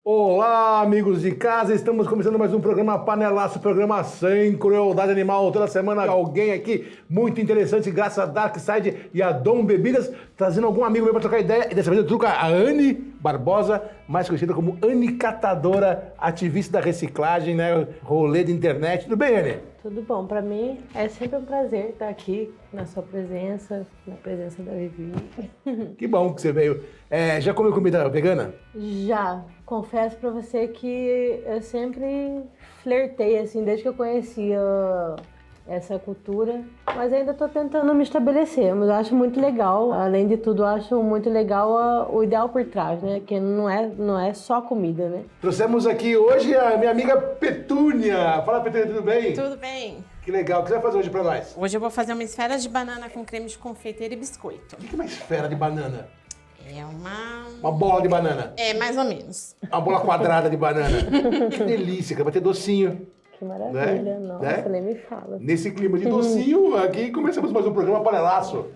Olá, amigos de casa, estamos começando mais um programa Panelaço, programa sem crueldade animal. Toda semana alguém aqui muito interessante, graças a Darkside e a Dom Bebidas, trazendo algum amigo meu para trocar ideia. E dessa vez eu truco a Anne Barbosa, mais conhecida como Anne Catadora, ativista da reciclagem, né? Rolê de internet. Tudo bem, Anne? Tudo bom, para mim é sempre um prazer estar aqui na sua presença, na presença da Vivi. Que bom que você veio. Já comeu comida vegana? Já, confesso para você que eu sempre flertei, assim, desde que eu conhecia essa cultura, mas ainda estou tentando me estabelecer, mas eu acho muito legal, além de tudo, eu acho muito legal o ideal por trás, né, que não é só comida, né. Trouxemos aqui hoje a minha amiga Petúnia. Fala, Petúnia, tudo bem? Tudo bem. Que legal. O que você vai fazer hoje pra nós? Hoje eu vou fazer uma esfera de banana com creme de confeiteiro e biscoito. O que é uma esfera de banana? É Uma bola de banana. É, mais ou menos. Uma bola quadrada de banana. Que delícia, cara. Vai ter docinho. Que maravilha, Né? nossa, Né? nem me fala. Nesse clima de docinho, aqui começamos mais um programa Panelaço.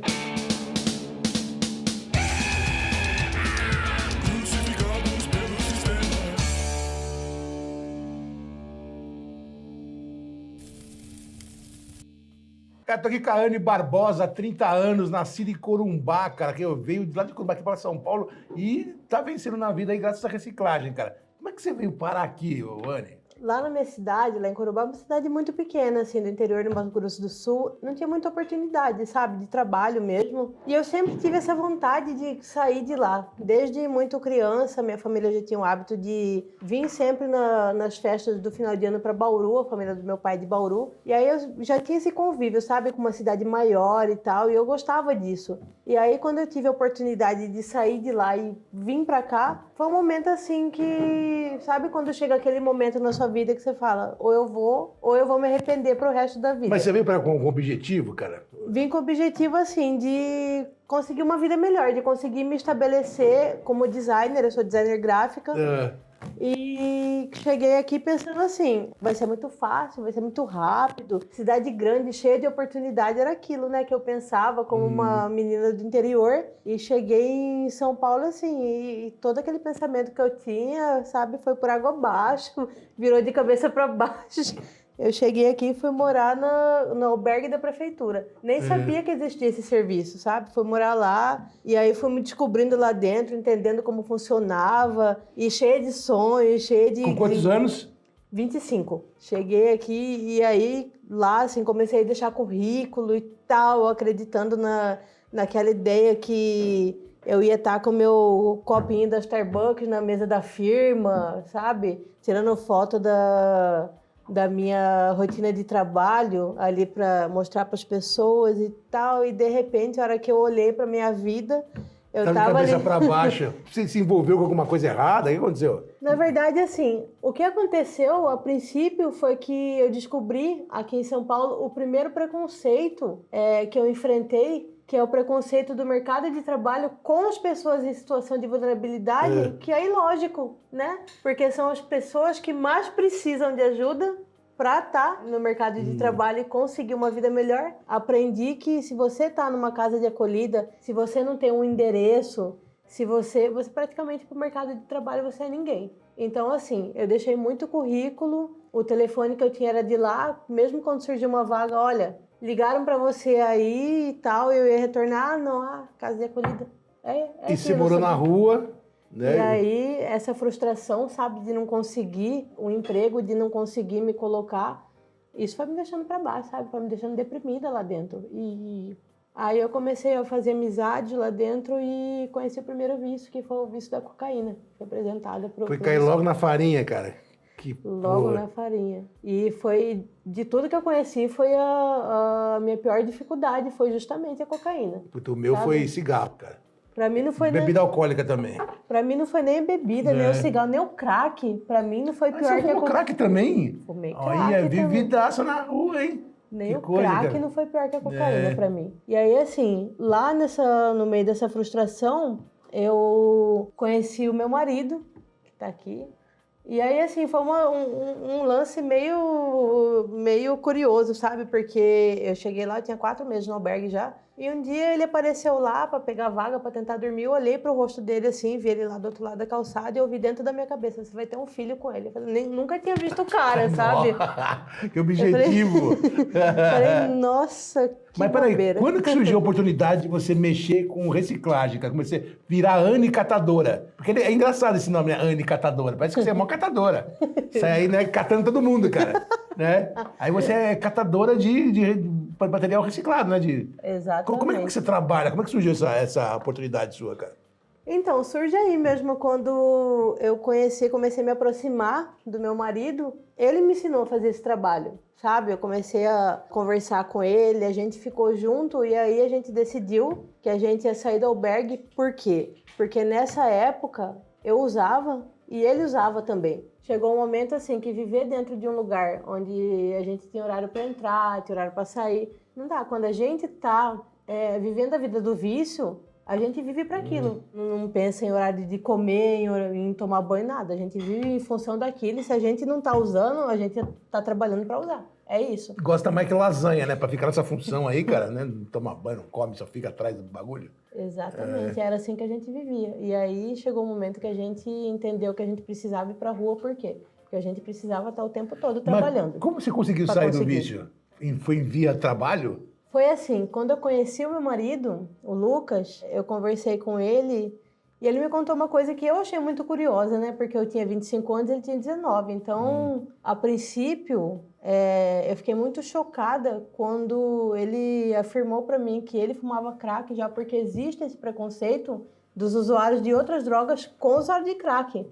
Cara, tô aqui com a Anne Barbosa, 30 anos, nascida em Corumbá, cara, que eu veio de lá de Corumbá aqui para São Paulo e tá vencendo na vida aí graças à reciclagem, cara. Como é que você veio parar aqui, ô Anne? Lá na minha cidade, lá em Corumbá, é uma cidade muito pequena, assim, do interior do Mato Grosso do Sul, não tinha muita oportunidade, sabe, de trabalho mesmo. E eu sempre tive essa vontade de sair de lá. Desde muito criança, minha família já tinha o hábito de vir sempre nas festas do final de ano para Bauru, a família do meu pai é de Bauru. E aí eu já tinha esse convívio, sabe, com uma cidade maior e tal, e eu gostava disso. E aí quando eu tive a oportunidade de sair de lá e vir para cá, foi um momento assim que, sabe, quando chega aquele momento na sua vida que você fala, ou eu vou me arrepender pro resto da vida. Mas você veio com um objetivo, cara? Vim com o objetivo, assim, de conseguir uma vida melhor, de conseguir me estabelecer como designer, eu sou designer gráfica. E cheguei aqui pensando assim, vai ser muito fácil, vai ser muito rápido. Cidade grande, cheia de oportunidade, era aquilo, né, que eu pensava como uma menina do interior. E cheguei em São Paulo assim, e todo aquele pensamento que eu tinha, sabe, foi por água abaixo, virou de cabeça para baixo. Eu cheguei aqui e fui morar no albergue da prefeitura. Nem sabia que existia esse serviço, sabe? Fui morar lá e aí fui me descobrindo lá dentro, entendendo como funcionava. E cheia de sonhos, cheia de... Com quantos anos? 25. Cheguei aqui e aí lá, assim, comecei a deixar currículo e tal, acreditando naquela ideia que eu ia estar com o meu copinho da Starbucks na mesa da firma, sabe? Tirando foto da minha rotina de trabalho ali para mostrar para as pessoas e tal, e de repente, a hora que eu olhei para minha vida, eu Tava de tava cabeça ali... pra baixo. Você se envolveu com alguma coisa errada? O que aconteceu? Na verdade, assim, o que aconteceu a princípio foi que eu descobri aqui em São Paulo o primeiro preconceito que eu enfrentei, que é o preconceito do mercado de trabalho com as pessoas em situação de vulnerabilidade, que é ilógico, né? Porque são as pessoas que mais precisam de ajuda para estar no mercado de trabalho e conseguir uma vida melhor. Aprendi que se você está numa casa de acolhida, se você não tem um endereço, se você praticamente para o mercado de trabalho você é ninguém. Então, assim, eu deixei muito currículo, o telefone que eu tinha era de lá, mesmo quando surgiu uma vaga, olha, ligaram para você aí e tal, eu ia retornar, não, casa de acolhida. E você morou na rua, né? E aí, essa frustração, sabe, de não conseguir um emprego, de não conseguir me colocar, isso foi me deixando para baixo, sabe, foi me deixando deprimida lá dentro. E aí eu comecei a fazer amizade lá dentro e conheci o primeiro vício, que foi o vício da cocaína, foi apresentada pro... Foi cair logo na farinha, cara. Logo na farinha. E foi, de tudo que eu conheci, foi a minha pior dificuldade, foi justamente a cocaína. Puta, o meu foi cigarro, cara. Pra mim não foi Bebida alcoólica também. Pra mim não foi nem a bebida, nem o cigarro, nem o crack. Pra mim não foi pior Você que a fumou crack também? Fumei crack Olha, também. vividaça na rua, hein? Nem Que o coisa, crack cara. não foi pior que a cocaína pra mim. E aí, assim, lá no meio dessa frustração, eu conheci o meu marido, que tá aqui. E aí, assim, foi um lance meio curioso, sabe? Porque eu cheguei lá, eu tinha 4 meses no albergue já. E um dia ele apareceu lá para pegar vaga, para tentar dormir. Eu olhei pro rosto dele assim, vi ele lá do outro lado da calçada e eu vi dentro da minha cabeça, você vai ter um filho com ele. Eu falei, nunca tinha visto o cara, sabe? Que objetivo! Falei, nossa, que Mas peraí, bobeira. quando que surgiu a oportunidade de você mexer com reciclagem, cara? Comecei a virar Anne Catadora. Porque é engraçado esse nome, né? Anne Catadora. Parece que você é uma catadora. Sai aí, né, catando todo mundo, cara. Né? Aí você é catadora de material reciclado, né? Exatamente. Como é que você trabalha? Como é que surgiu essa oportunidade sua, cara? Então, surge aí mesmo quando eu comecei a me aproximar do meu marido, ele me ensinou a fazer esse trabalho, sabe? Eu comecei a conversar com ele, a gente ficou junto e aí a gente decidiu que a gente ia sair do albergue. Por quê? Porque nessa época eu usava e ele usava também. Chegou um momento assim que viver dentro de um lugar onde a gente tinha horário para entrar, tinha horário para sair, não dá. Quando a gente tá vivendo a vida do vício, a gente vive para aquilo. Não pensa em horário de comer, em tomar banho, nada. A gente vive em função daquilo e se a gente não tá usando, a gente tá trabalhando para usar. É isso. Gosta mais que lasanha, né? Pra ficar nessa função aí, cara, né? Não toma banho, não come, só fica atrás do bagulho. Exatamente, era assim que a gente vivia. E aí chegou um momento que a gente entendeu que a gente precisava ir pra rua, por quê? Porque a gente precisava estar o tempo todo trabalhando. Mas como você conseguiu Pra sair do conseguir. vício? Foi via trabalho? Foi assim, quando eu conheci o meu marido, o Lucas, eu conversei com ele e ele me contou uma coisa que eu achei muito curiosa, né? Porque eu tinha 25 anos e ele tinha 19. Então, a princípio, eu fiquei muito chocada quando ele afirmou pra mim que ele fumava crack já porque existe esse preconceito dos usuários de outras drogas com o usuário de crack.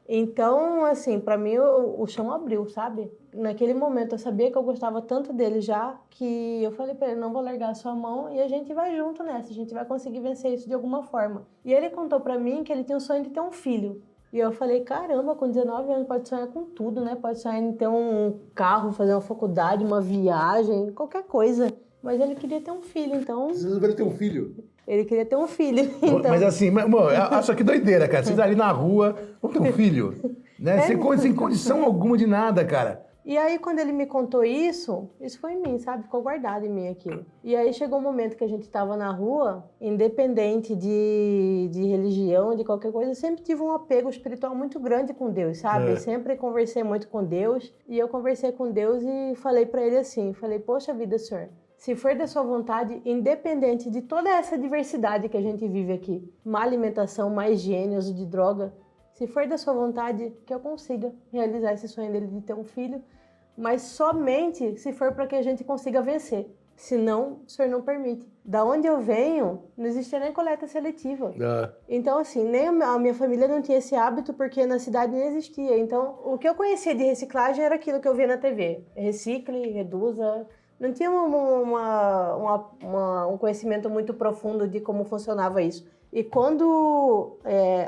Então, assim, pra mim o chão abriu, sabe? Naquele momento eu sabia que eu gostava tanto dele já que eu falei pra ele, não vou largar a sua mão e a gente vai junto nessa, a gente vai conseguir vencer isso de alguma forma. E ele contou pra mim que ele tinha o sonho de ter um filho. E eu falei, caramba, com 19 anos pode sonhar com tudo, né? Pode sonhar em ter um carro, fazer uma faculdade, uma viagem, qualquer coisa. Mas ele queria ter um filho, então... Você resolveu ter um filho? Ele queria ter um filho, então... Mas assim, mano, acho que doideira, cara. Vocês ali na rua, vão ter um filho, né? Sem condição alguma de nada, cara. E aí, quando ele me contou isso foi em mim, sabe? Ficou guardado em mim aquilo. E aí chegou um momento que a gente estava na rua, independente de religião, de qualquer coisa, eu sempre tive um apego espiritual muito grande com Deus, sabe? Eu sempre conversei muito com Deus. E eu conversei com Deus e falei para ele assim, falei, poxa vida, Senhor, se for da sua vontade, independente de toda essa diversidade que a gente vive aqui, má alimentação, má higiene, uso de droga, se for da sua vontade, que eu consiga realizar esse sonho dele de ter um filho, mas somente se for para que a gente consiga vencer. Senão, o senhor não permite. Da onde eu venho, não existia nem coleta seletiva. Então, assim, nem a minha família não tinha esse hábito porque na cidade nem existia. Então, o que eu conhecia de reciclagem era aquilo que eu via na TV. Recicle, reduza. Não tinha um conhecimento muito profundo de como funcionava isso. E quando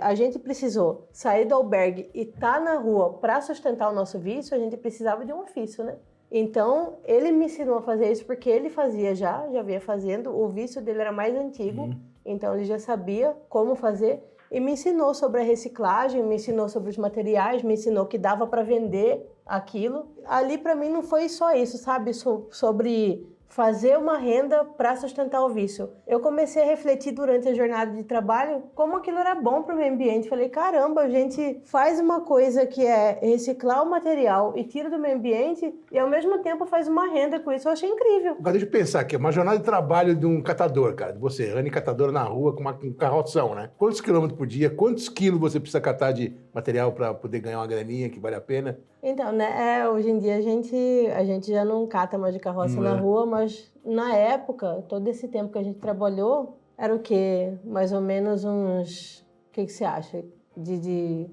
a gente precisou sair do albergue e estar na rua para sustentar o nosso vício, a gente precisava de um ofício, né? Então, ele me ensinou a fazer isso porque ele fazia já vinha fazendo. O vício dele era mais antigo, então ele já sabia como fazer. E me ensinou sobre a reciclagem, me ensinou sobre os materiais, me ensinou que dava para vender aquilo. Ali, para mim, não foi só isso, sabe? Sobre fazer uma renda para sustentar o vício. Eu comecei a refletir durante a jornada de trabalho como aquilo era bom para o meio ambiente. Falei, caramba, a gente faz uma coisa que é reciclar o material e tira do meio ambiente e ao mesmo tempo faz uma renda com isso. Eu achei incrível. Agora deixa eu pensar aqui, uma jornada de trabalho de um catador, cara, de você, Anne catadora na rua com um carroção, né? Quantos quilômetros por dia, quantos quilos você precisa catar de material para poder ganhar uma graninha que vale a pena? Então, né, hoje em dia a gente já não cata mais de carroça na rua, mas na época, todo esse tempo que a gente trabalhou, era o quê? Mais ou menos uns... O que você acha? De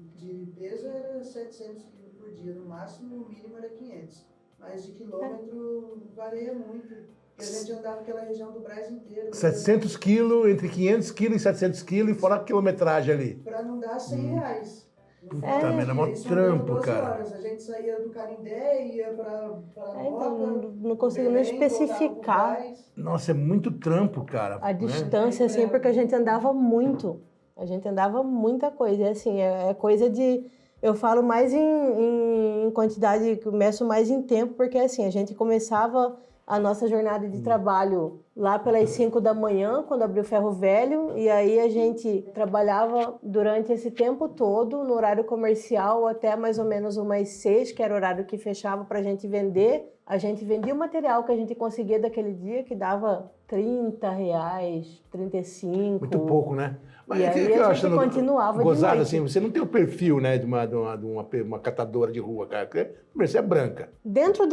peso era 700 quilos por dia, no máximo, o mínimo era 500. Mas de quilômetro varia muito, porque a gente andava naquela região do Brasil inteiro. 700 quilos, entre 500 quilos e 700 quilos, e fora a quilometragem ali. Para não dar 100 reais. Puta merda, é mó trampo, cara. Horas. A gente saía do Canindé, ia pra então, não consigo nem especificar. Nossa, é muito trampo, cara. A distância, assim, porque a gente andava muito. A gente andava muita coisa. E, assim, é coisa de... Eu falo mais em quantidade, meço mais em tempo, porque, assim, a gente começava a nossa jornada de trabalho lá pelas 5 da manhã, quando abriu o Ferro Velho, e aí a gente trabalhava durante esse tempo todo no horário comercial até mais ou menos umas 6, que era o horário que fechava para a gente vender. A gente vendia o material que a gente conseguia daquele dia, que dava R$30, 35. Muito pouco, né? Mas E o que aí que eu a acho gente continuava de gozado noite. assim? Você não tem o perfil, né, de uma catadora de rua, cara. Porque, primeiro, você é branca. Dentro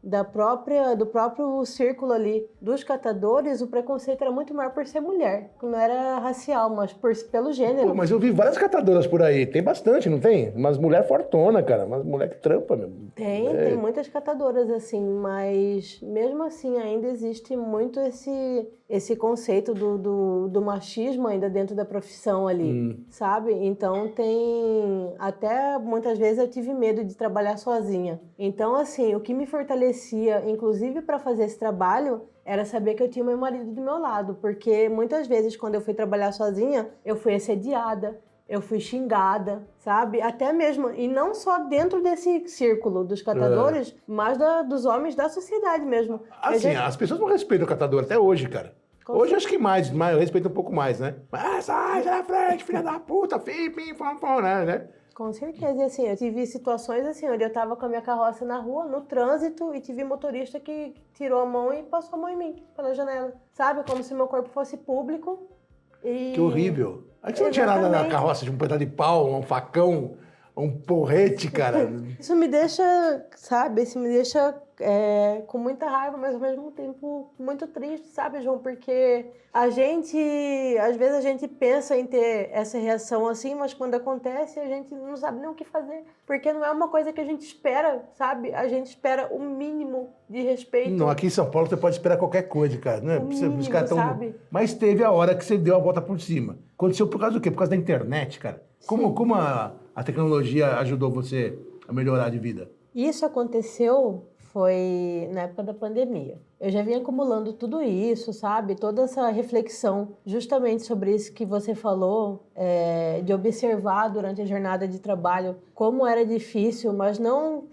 do próprio círculo ali dos catadores, o preconceito era muito maior por ser mulher. Não era racial, mas pelo gênero. Pô, mas eu vi várias catadoras por aí. Tem bastante, não tem? Umas mulheres fortona, cara. Umas mulheres que trampa mesmo. Tem muitas catadoras assim, mas mesmo assim ainda existe muito esse conceito do machismo ainda dentro da profissão ali, sabe? Então tem... Até muitas vezes eu tive medo de trabalhar sozinha. Então, assim, o que me fortalecia, inclusive para fazer esse trabalho, era saber que eu tinha meu marido do meu lado, porque muitas vezes quando eu fui trabalhar sozinha, eu fui assediada, eu fui xingada, sabe? Até mesmo, e não só dentro desse círculo dos catadores, mas dos homens da sociedade mesmo. Assim, as pessoas não respeitam o catador até hoje, cara. Hoje acho que mais respeita um pouco mais, né? Mas sai da frente, filha da puta, fim, fom, né? Com certeza, e assim, eu tive situações assim, onde eu tava com a minha carroça na rua, no trânsito, e tive motorista que tirou a mão e passou a mão em mim, pela janela, sabe? Como se meu corpo fosse público. E... Que horrível. Aí você não tinha nada na carroça, de um pedaço de pau, um facão, um porrete, cara. Isso me deixa, sabe? Isso me deixa com muita raiva, mas ao mesmo tempo muito triste, sabe, João? Porque às vezes a gente pensa em ter essa reação assim, mas quando acontece a gente não sabe nem o que fazer. Porque não é uma coisa que a gente espera, sabe? A gente espera o mínimo de respeito. Não, aqui em São Paulo você pode esperar qualquer coisa, cara. Né? Mínimo, sabe? Mas teve a hora que você deu a volta por cima. Aconteceu por causa do quê? Por causa da internet, cara. Como a tecnologia ajudou você a melhorar de vida? Isso aconteceu foi na época da pandemia. Eu já vinha acumulando tudo isso, sabe? Toda essa reflexão justamente sobre isso que você falou, de observar durante a jornada de trabalho como era difícil, mas não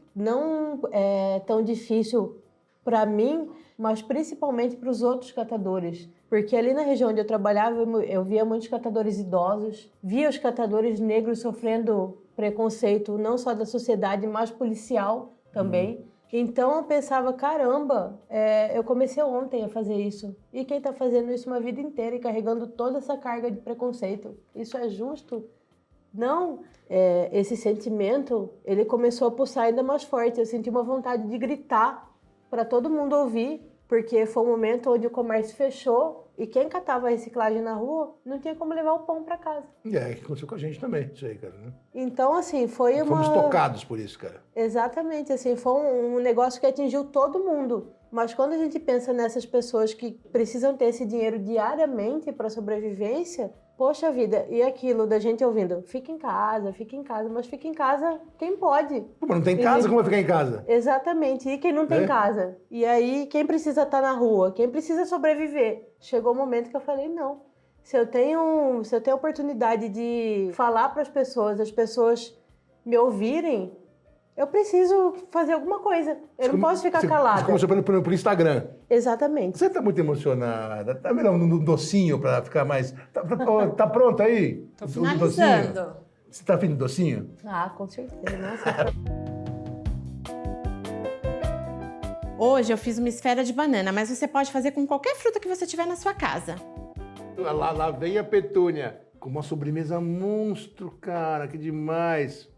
tão difícil para mim, mas principalmente para os outros catadores. Porque ali na região onde eu trabalhava, eu via muitos catadores idosos, via os catadores negros sofrendo preconceito, não só da sociedade, mas policial também. Então eu pensava, caramba, eu comecei ontem a fazer isso. E quem está fazendo isso uma vida inteira e carregando toda essa carga de preconceito? Isso é justo? Não. Esse sentimento, ele começou a pulsar ainda mais forte. Eu senti uma vontade de gritar para todo mundo ouvir, porque foi um momento onde o comércio fechou e quem catava a reciclagem na rua não tinha como levar o pão para casa. Que aconteceu com a gente também, isso aí, cara. Né? Então, assim, Fomos tocados por isso, cara. Exatamente, assim, foi um negócio que atingiu todo mundo. Mas quando a gente pensa nessas pessoas que precisam ter esse dinheiro diariamente para sobrevivência, poxa vida, e aquilo da gente ouvindo, fica em casa, mas fica em casa quem pode. Pô, mas não tem casa, como vai ficar em casa? Exatamente, e quem não tem casa? E aí, quem precisa estar na rua? Quem precisa sobreviver? Chegou o momento que eu falei, não. Se eu tenho a oportunidade de falar para as pessoas me ouvirem, eu preciso fazer alguma coisa. Eu não posso ficar calada. Você começou pelo Instagram. Exatamente. Você tá muito emocionada. Tá vendo um docinho pra ficar mais... Tá pronto aí? Tô O finalizando. docinho? Você tá afim de docinho? Ah, com certeza. Nossa. Hoje eu fiz uma esfera de banana, mas você pode fazer com qualquer fruta que você tiver na sua casa. Lá vem a Petúnia. Com uma sobremesa monstro, cara. Que demais.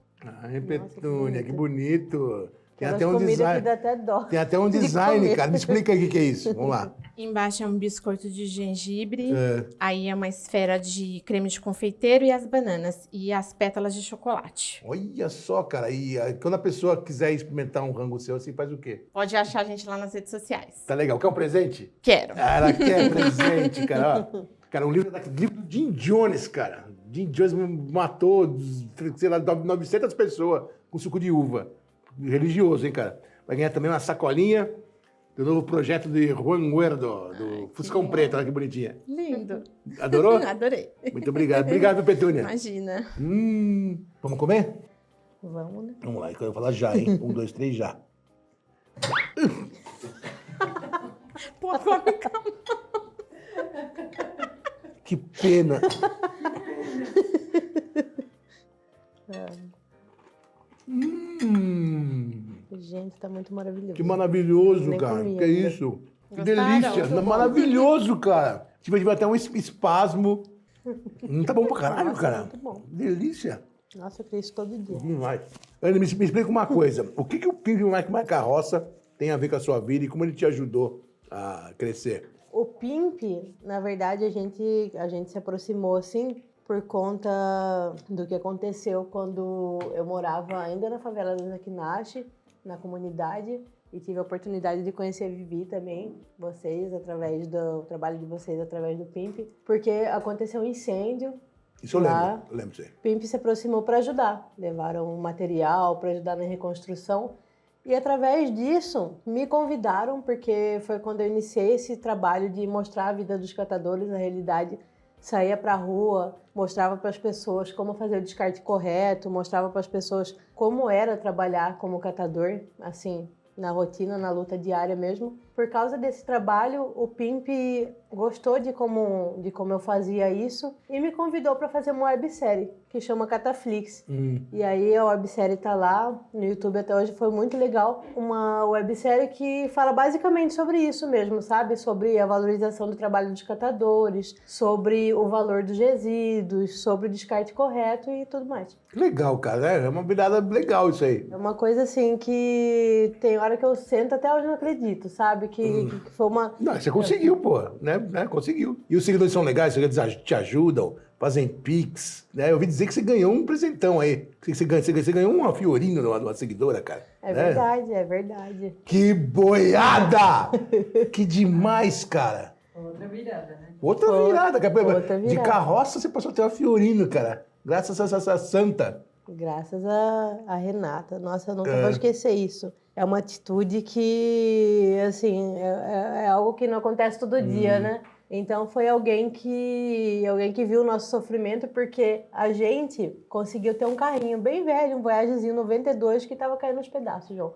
Ai, Petúnia, que bonito. Tem até um design. Que dá até dó. Tem até um design, cara. Me explica aí o que é isso. Vamos lá. Embaixo é um biscoito de gengibre, aí é uma esfera de creme de confeiteiro e as bananas, e as pétalas de chocolate. Olha só, cara. E quando a pessoa quiser experimentar um rango seu, assim, faz o quê? Pode achar a gente lá nas redes sociais. Tá legal. Quer um presente? Quero. Ah, ela quer presente, cara. Ó, cara, um livro do Jim Jones, cara. Jim Jones matou, sei lá, 900 pessoas com suco de uva. Religioso, hein, cara? Vai ganhar também uma sacolinha do novo projeto de Juan Guerdo, do Fuscão Preto. Olha que bonitinha. Lindo. Adorou? Adorei. Muito obrigado. Obrigado, Petúnia. Imagina. Vamos comer? Vamos, né? Vamos lá, eu quero falar já, hein? 1, 2, 3, já. Pô, come calma. Que pena. Gente, tá muito maravilhoso. Que maravilhoso, Nem cara. comi Que ainda. isso? Que Gostaram? delícia. Muito bom. Maravilhoso, cara. Tive até um espasmo. Tá bom pra caralho, Nossa, cara. muito bom. Delícia. Nossa, eu queria isso todo dia. Demais. Ana, me explica uma coisa. O que o Pimp My Carroça tem a ver com a sua vida e como ele te ajudou a crescer? O Pimp, na verdade, a gente se aproximou assim por conta do que aconteceu quando eu morava ainda na favela do Naquinache, na comunidade, e tive a oportunidade de conhecer a Vivi também, vocês, através do trabalho de vocês, através do Pimp, porque aconteceu um incêndio. Isso eu Lá, lembro. Eu lembro disso aí. O Pimp se aproximou para ajudar, levaram material para ajudar na reconstrução. E através disso, me convidaram, porque foi quando eu iniciei esse trabalho de mostrar a vida dos catadores, na realidade, saía para a rua, mostrava para as pessoas como fazer o descarte correto, mostrava para as pessoas como era trabalhar como catador, assim, na rotina, na luta diária mesmo. Por causa desse trabalho, o Pimp gostou de como eu fazia isso e me convidou para fazer uma websérie que chama Cataflix. E aí a websérie tá lá no YouTube até hoje, foi muito legal. Uma websérie que fala basicamente sobre isso mesmo, sabe? Sobre a valorização do trabalho dos catadores, sobre o valor dos resíduos, sobre o descarte correto e tudo mais. Legal, cara. É uma virada legal isso aí. É uma coisa assim que tem hora que eu sento até hoje não acredito, sabe? Que foi uma... Não, você conseguiu, pô. Né? Conseguiu. E os seguidores são legais, os seguidores te ajudam, fazem pix, né? Eu ouvi dizer que você ganhou um presentão aí. Você ganhou uma Fiorino de uma seguidora, cara. É né? verdade, é verdade. Que boiada! Que demais, cara. Outra virada, né? Outra virada, cara. Outra De virada. carroça você passou a ter uma Fiorino, cara. Graças a essa santa. Graças a Renata. Nossa, eu nunca vou esquecer isso. É uma atitude que, assim, é algo que não acontece todo dia, né? Então foi alguém que viu o nosso sofrimento, porque a gente conseguiu ter um carrinho bem velho, um Voyagezinho 92 que tava caindo aos pedaços, João.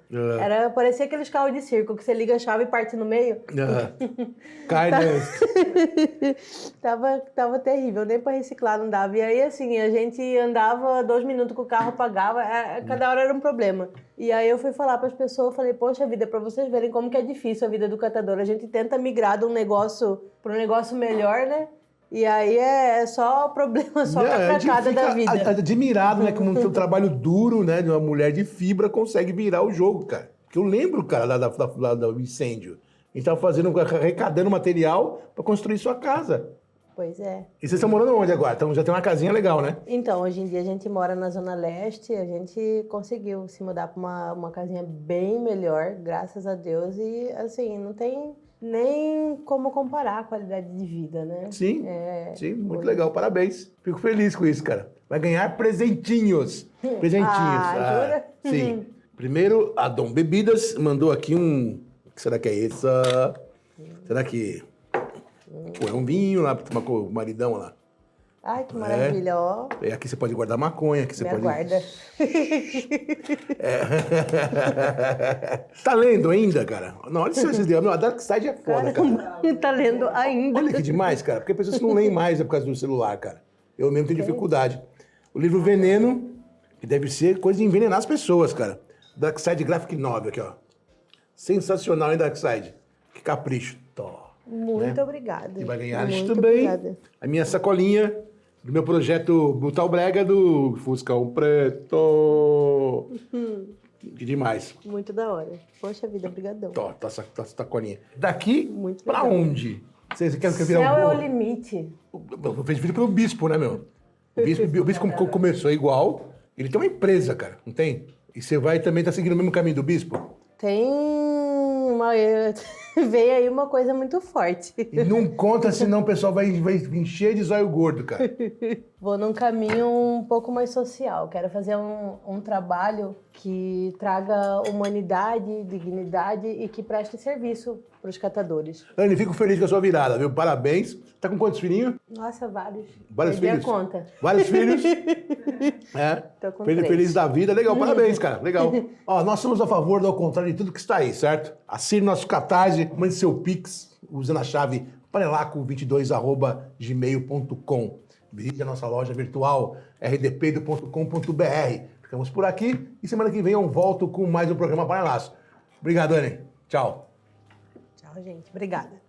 Parecia aqueles carros de circo que você liga a chave e parte no meio. Cai nesse. Tava terrível, nem pra reciclar não dava. E aí, assim, a gente andava 2 minutos com o carro, pagava, cada hora era um problema. E aí eu fui falar para as pessoas, eu falei, poxa vida, para vocês verem como que é difícil a vida do catador. A gente tenta migrar de um negócio para um negócio melhor, né? E aí é só problema, só catracada da vida. Admirado, né? Como um trabalho duro, né? De uma mulher de fibra consegue virar o jogo, cara. Porque eu lembro, cara, do incêndio. A gente tava arrecadando material para construir sua casa. Pois é. E vocês estão morando onde agora? Então já tem uma casinha legal, né? Então, hoje em dia a gente mora na Zona Leste, a gente conseguiu se mudar para uma casinha bem melhor, graças a Deus. E, assim, não tem nem como comparar a qualidade de vida, né? Sim, sim, muito legal. Parabéns. Fico feliz com isso, cara. Vai ganhar presentinhos. Presentinhos. Jura? Sim. Primeiro, a Dom Bebidas mandou aqui um... O que será que é essa? Será que... Pô, é um vinho lá pra tomar com o maridão lá. Ai, que maravilha, ó. E aqui você pode guardar maconha, aqui você Me pode... aguarda. Tá lendo ainda, cara? Não, olha só esses dias. Meu, a Dark Side é foda, cara. Tá lendo ainda. Olha que demais, cara. Porque pessoas não leem mais por causa do celular, cara. Eu mesmo tenho dificuldade. O livro Veneno, que deve ser coisa de envenenar as pessoas, cara. Dark Side Graphic Novel aqui, ó. Sensacional, hein, Dark Side? Que capricho. Tó. Muito obrigada. E vai ganhar Muito isso também. obrigada. A minha sacolinha do meu projeto Brutal Brega do Fuscão Preto. Que demais. Muito da hora. Poxa vida, brigadão. Tó, tá essa sacolinha. Daqui Muito pra legal. onde? Você quer virar Céu é o um... limite. Eu fiz vídeo pelo Bispo, né, meu? O Bispo começou igual. Ele tem uma empresa, cara, não tem? E você vai também tá seguindo o mesmo caminho do Bispo? Tem uma... Vem aí uma coisa muito forte. E não conta, senão o pessoal vai encher de zóio gordo, cara. Vou num caminho um pouco mais social. Quero fazer um trabalho que traga humanidade, dignidade e que preste serviço para os catadores. Anne, fico feliz com a sua virada, viu? Parabéns. Tá com quantos filhinhos? Nossa, vários. Vários Perdi filhos? a conta. Vários filhos? Tô com Feliz, 3. feliz da vida. Legal, parabéns, cara. Legal. Ó, nós somos a favor do ao contrário de tudo que está aí, certo? Assine nosso Catarse, mande seu Pix usando a chave panelaco22@gmail.com. Visite a nossa loja virtual rdpeido.com.br. Ficamos por aqui e semana que vem eu volto com mais um programa Panelaço. Obrigado, Anne. Tchau. Tchau, gente. Obrigada.